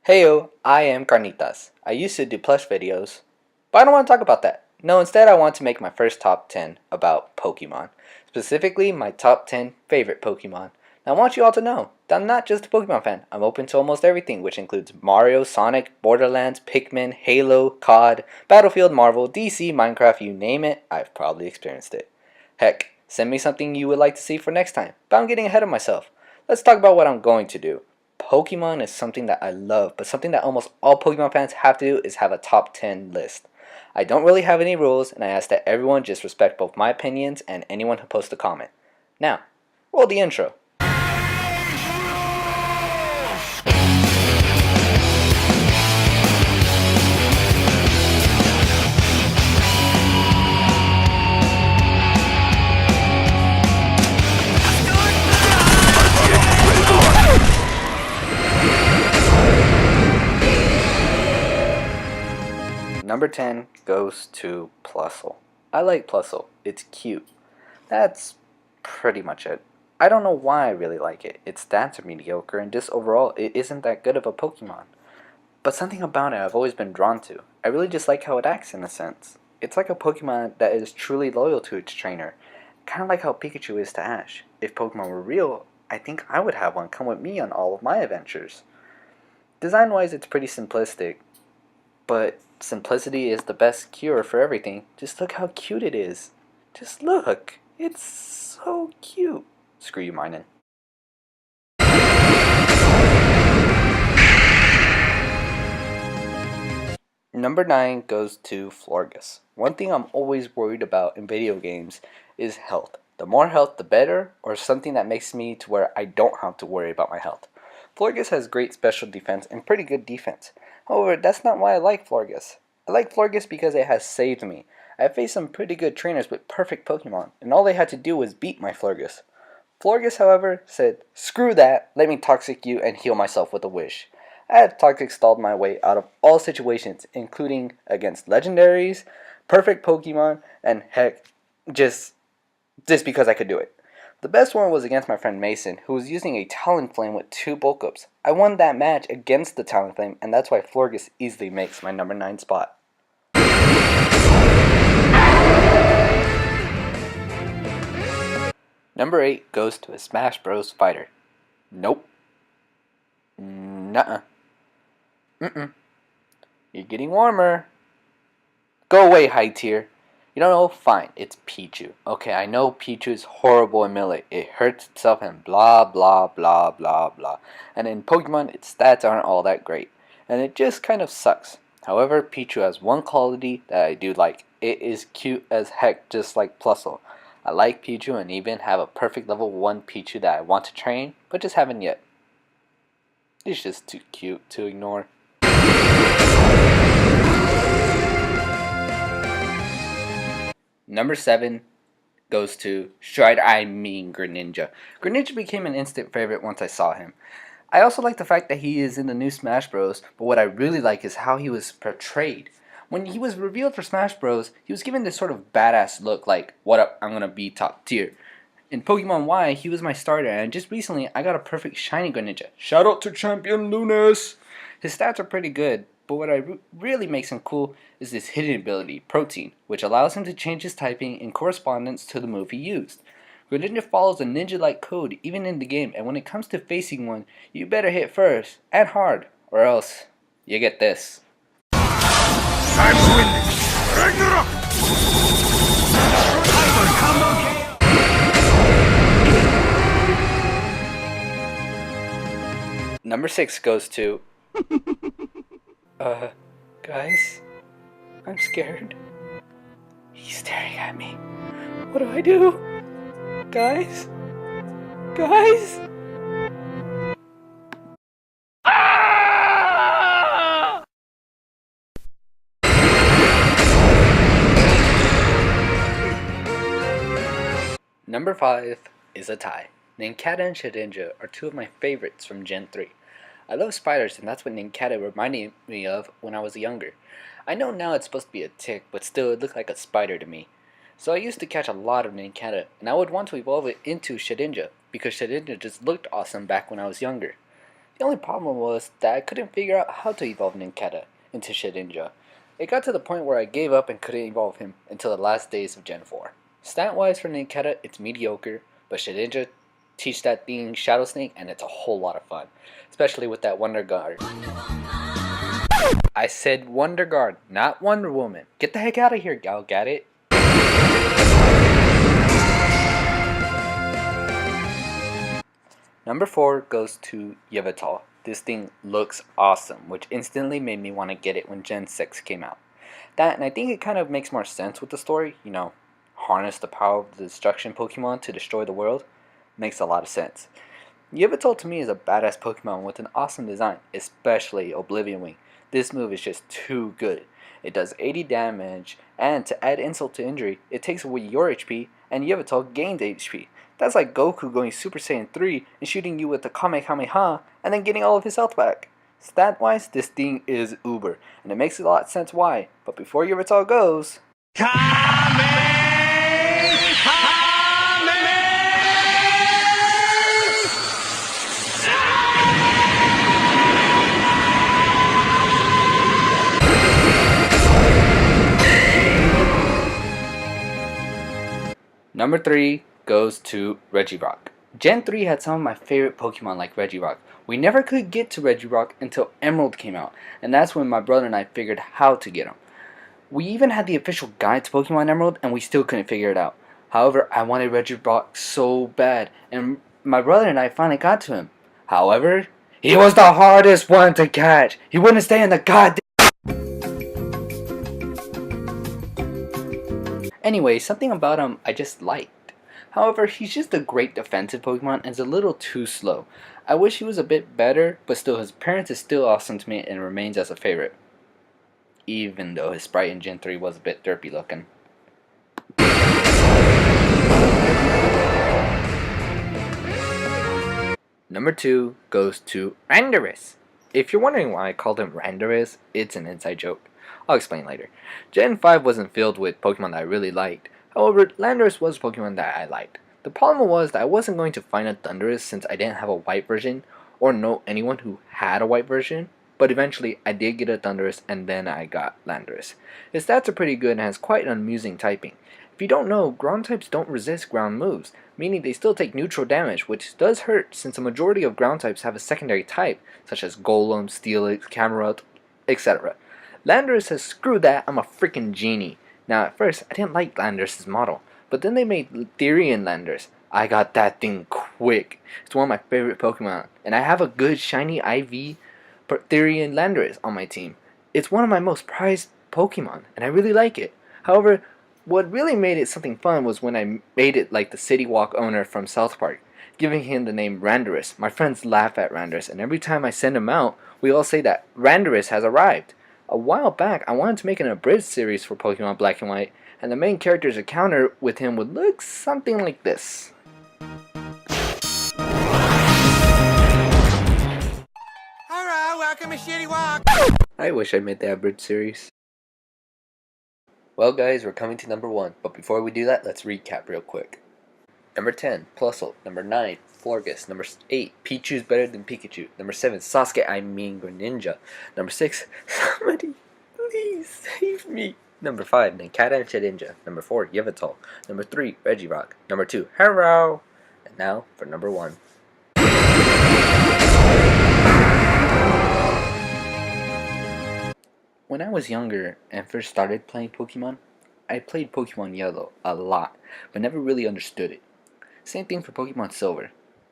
Heyo, I am Garnitas. I used to do plush videos, but I don't want to talk about that. No, instead I want to make my first top 10 about Pokemon. Specifically, my top 10 favorite Pokemon. Now I want you all to know that I'm not just a Pokemon fan. I'm open to almost everything, which includes Mario, Sonic, Borderlands, Pikmin, Halo, COD, Battlefield, Marvel, DC, Minecraft, you name it, I've probably experienced it. Heck, send me something you would like to see for next time, but I'm getting ahead of myself. Let's talk about what I'm going to do. Pokemon is something that I love, but something that almost all Pokemon fans have to do is have a top 10 list. I don't really have any rules, and I ask that everyone just respect both my opinions and anyone who posts a comment. Now, roll the intro. Number 10 goes to Plusle. I like Plusle. It's cute. That's pretty much it. I don't know why I really like it. Its stats are mediocre and just overall it isn't that good of a Pokemon. But something about it I've always been drawn to. I really just like how it acts in a sense. It's like a Pokemon that is truly loyal to its trainer. Kind of like how Pikachu is to Ash. If Pokemon were real, I think I would have one come with me on all of my adventures. Design-wise, it's pretty simplistic, but simplicity is the best cure for everything. Just look how cute it is. Just look. It's so cute. Screw you, Minen. Number 9 goes to Floriges. One thing I'm always worried about in video games is health. The more health, the better, or something that makes me to where I don't have to worry about my health. Floriges has great special defense and pretty good defense. However, that's not why I like Floriges. I like Floriges because it has saved me. I have faced some pretty good trainers with perfect Pokemon, and all they had to do was beat my Floriges. Floriges, however, said, "Screw that, let me Toxic you and heal myself with a wish." I had Toxic stalled my way out of all situations, including against legendaries, perfect Pokemon, and heck, just because I could do it. The best one was against my friend Mason, who was using a Talonflame with 2 bulk ups. I won that match against the Talonflame, and that's why Floriges easily makes my number 9 spot. Number 8 goes to a Smash Bros. Fighter. Nope. Nuh-uh. You're getting warmer. Go away, high tier. You don't know? Fine, it's Pichu. Okay, I know Pichu is horrible in Melee. It hurts itself and blah blah blah blah blah. And in Pokemon, its stats aren't all that great. And it just kind of sucks. However, Pichu has one quality that I do like. It is cute as heck, just like Plusle. I like Pichu and even have a perfect level 1 Pichu that I want to train, but just haven't yet. It's just too cute to ignore. Number 7 goes to Greninja. Greninja became an instant favorite once I saw him. I also like the fact that he is in the new Smash Bros, but what I really like is how he was portrayed. When he was revealed for Smash Bros, he was given this sort of badass look like, what up, I'm gonna be top tier. In Pokemon Y, he was my starter, and just recently I got a perfect shiny Greninja. Shout out to Champion Lunas! His stats are pretty good, but what really makes him cool is this hidden ability, Protein, which allows him to change his typing in correspondence to the move he used. Greninja follows a ninja-like code even in the game, and when it comes to facing one, you better hit first, and hard, or else you get this. I'm winning! Ragnarok! Number 6 goes to... guys? I'm scared. He's staring at me. What do I do? Guys? Guys? Ah! Number 5 is a tie. Nincada and Shedinja are 2 of my favorites from Gen 3. I love spiders, and that's what Nincada reminded me of when I was younger. I know now it's supposed to be a tick, but still it looked like a spider to me. So I used to catch a lot of Nincada, and I would want to evolve it into Shedinja, because Shedinja just looked awesome back when I was younger. The only problem was that I couldn't figure out how to evolve Nincada into Shedinja. It got to the point where I gave up and couldn't evolve him until the last days of Gen 4. Stat-wise for Nincada, it's mediocre, but Shedinja teach that thing Shadow Snake and it's a whole lot of fun. Especially with that Wonder Guard. I said Wonder Guard, not Wonder Woman. Get the heck out of here, Gal Gadget. Number 4 goes to Yveltal. This thing looks awesome, which instantly made me want to get it when Gen 6 came out. That, and I think it kind of makes more sense with the story, you know, harness the power of the destruction Pokemon to destroy the world. Makes a lot of sense. Yveltal to me is a badass Pokemon with an awesome design, especially Oblivion Wing. This move is just too good. It does 80 damage, and to add insult to injury, it takes away your HP, and Yveltal gains HP. That's like Goku going Super Saiyan 3 and shooting you with the Kamehameha and then getting all of his health back. Stat-wise, this thing is uber, and it makes a lot of sense why. But before Yveltal goes... Number 3 goes to Reggie Brock. Gen 3 had some of my favorite Pokemon like Reggie Brock. We never could get to Reggie Brock until Emerald came out, and that's when my brother and I figured how to get him. We even had the official guide to Pokemon Emerald, and we still couldn't figure it out. However, I wanted Reggie Brock so bad, and my brother and I finally got to him. However, he was the hardest one to catch. He wouldn't stay in the goddamn... Anyway, something about him I just liked. However, he's just a great defensive Pokemon and is a little too slow. I wish he was a bit better, but still his appearance is still awesome to me and remains as a favorite. Even though his sprite in Gen 3 was a bit derpy looking. Number 2 goes to Randoris. If you're wondering why I called him Randoris, it's an inside joke. I'll explain later. Gen 5 wasn't filled with Pokemon that I really liked. However, Landorus was a Pokemon that I liked. The problem was that I wasn't going to find a Thundurus since I didn't have a white version or know anyone who had a white version. But eventually I did get a Thundurus and then I got Landorus. His stats are pretty good and has quite an amusing typing. If you don't know, ground types don't resist ground moves, meaning they still take neutral damage, which does hurt since a majority of ground types have a secondary type, such as Golem, Steelix, Camerupt, etc. Landorus says, screw that, I'm a freaking genie. Now at first, I didn't like Landorus' model, but then they made Therian Landorus. I got that thing quick. It's one of my favorite Pokemon, and I have a good shiny IV Therian Landorus on my team. It's one of my most prized Pokemon, and I really like it. However, what really made it something fun was when I made it like the City Walk owner from South Park, giving him the name Randoris. My friends laugh at Randoris, and every time I send him out, we all say that Randoris has arrived. A while back, I wanted to make an abridged series for Pokemon Black and White, and the main character's encounter with him would look something like this. Hello, welcome to City Walk. I wish I made the abridged series. Well guys, we're coming to number 1, but before we do that, let's recap real quick. Number 10, Plusle. Number 9, Floriges. Number 8, Pichu's better than Pikachu. Number 7, Sasuke, I mean Greninja. Number 6, somebody please save me. Number 5, Nincada and Shedinja. Number 4, Yveltal. Number 3, Reggie Brock. Number 2, Hello. And now for number 1. When I was younger and first started playing Pokemon, I played Pokemon Yellow a lot, but never really understood it. Same thing for Pokemon Silver.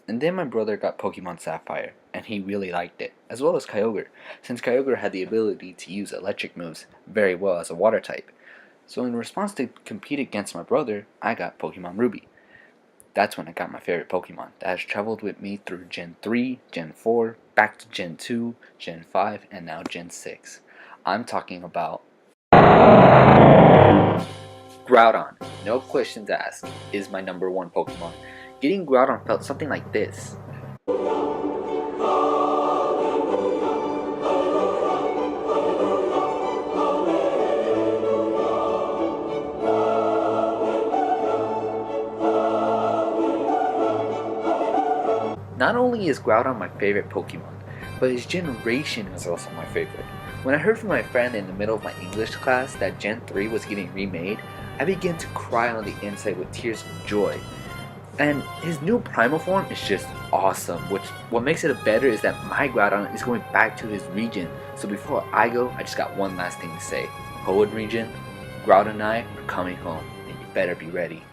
And then my brother got Pokemon Sapphire, and he really liked it, as well as Kyogre, since Kyogre had the ability to use electric moves very well as a water type. So in response to compete against my brother, I got Pokemon Ruby. That's when I got my favorite Pokemon that has traveled with me through Gen 3, Gen 4, back to Gen 2, Gen 5, and now Gen 6. I'm talking about Groudon. No questions asked, is my number 1 Pokemon. Getting Groudon felt something like this. Not only is Groudon my favorite Pokemon, but his generation is also my favorite. When I heard from my friend in the middle of my English class that Gen 3 was getting remade, I began to cry on the inside with tears of joy. And his new primal form is just awesome, which what makes it better is that my Groudon is going back to his region. So before I go, I just got one last thing to say. Hoenn region, Groudon and I are coming home, and you better be ready.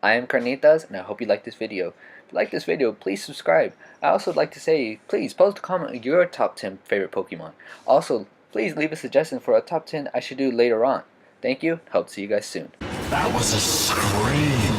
I am Carnitas, and I hope you liked this video. If you like this video, please subscribe. I also would like to say, please post a comment on your top 10 favorite Pokemon. Also, please leave a suggestion for a top 10 I should do later on. Thank you, hope to see you guys soon. That was a scream.